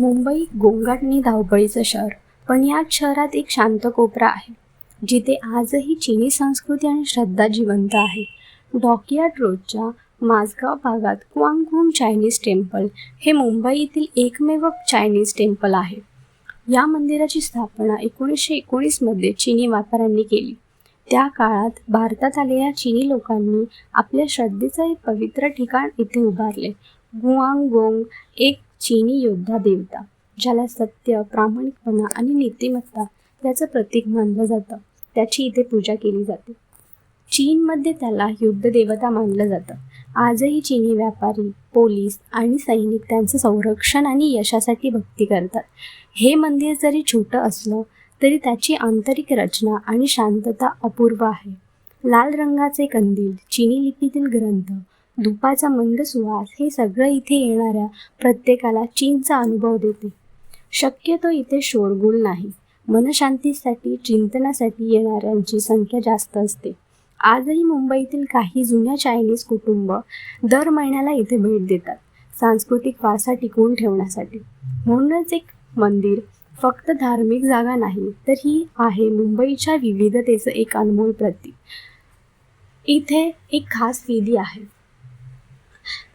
मुंबई गोंगाटनी धावपळीचं शहर, पण याच शहरात एक शांत कोपरा आहे जिथे आजही चीनी संस्कृती आणि श्रद्धा जिवंत आहे. डॉकयार्ड रोडच्या माझगाव भागात क्वांगहुन चायनीज टेम्पल हे मुंबईतील एकमेव चायनीज टेम्पल आहे. या मंदिराची स्थापना 1919मध्ये चीनी व्यापाऱ्यांनी केली. त्या काळात भारतात आलेल्या चीनी लोकांनी आपल्या श्रद्धेचं एक पवित्र ठिकाण इथे उभारले. गुआंगडोंग एक चीनी योद्धा देवता, ज्याला सत्य, प्रामाणिकपणा आणि नीतिमत्ता याचं प्रतीक मानलं जातं, त्याची इथे पूजा केली जाते. चीनमध्ये त्याला युद्ध देवता मानलं जातं. आजही चीनी व्यापारी, पोलीस आणि सैनिक त्यांचं संरक्षण आणि यशासाठी भक्ती करतात. हे मंदिर जरी छोटं असलं तरी त्याची आंतरिक रचना आणि शांतता अपूर्व आहे. लाल रंगाचे कंदील, चीनी लिपीतील ग्रंथ, धुपाचा मंद सुवास हे सगळं इथे येणाऱ्या प्रत्येकाला चीनचा अनुभव देते. शक्यतो इथे शोरगुल नाही. मनशांतीसाठी, चिंतनासाठी येणाऱ्यांची संख्या जास्त असते. आजही मुंबईतील काही जुन्या चायनीज कुटुंब दर महिन्याला इथे भेट देतात, सांस्कृतिक वारसा टिकवून ठेवण्यासाठी. म्हणूनच एक मंदिर फक्त धार्मिक जागा नाही, तर ही आहे मुंबईच्या विविधतेचं एक अनमोल प्रतीक. इथे एक खास विधी आहे.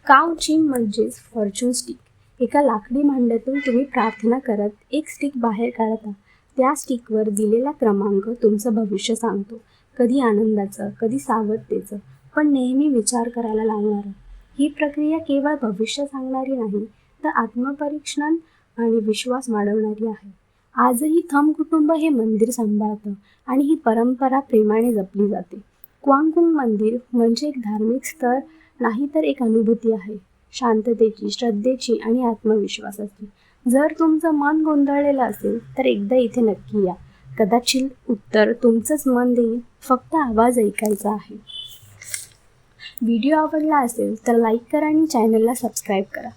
काव चिंग म्हणजेच फॉर्च्यून स्टिक. एका लाकडी भांड्यातून तुम्ही प्रार्थना करत एक स्टिक बाहेर काढता. त्या स्टिकवर दिलेला क्रमांक तुमचं भविष्य सांगतो. कधी आनंदाचं, कधी सावधतेचं, पण नेहमी विचार करायला लावणारं. ही प्रक्रिया केवळ भविष्य सांगणारी नाही, तर आत्मपरीक्षण आणि विश्वास वाढवणारी आहे. आजही थम कुटुंब हे मंदिर सांभाळतं आणि ही परंपरा प्रेमाने जपली जाते. क्वांगहुन मंदिर म्हणजे एक धार्मिक स्थळ नाही, तर एक अनुभूती आहे, शांततेची, श्रद्धेची आणि आत्मविश्वासाची. जर तुमचं मन गोंधळलेलं असेल तर एकदा इथे नक्की या. कदाचित उत्तर तुमचंच मन देईल, फक्त आवाज ऐकायचा आहे. व्हिडिओ आवडला असेल तर लाईक करा आणि चॅनलला सबस्क्राईब करा.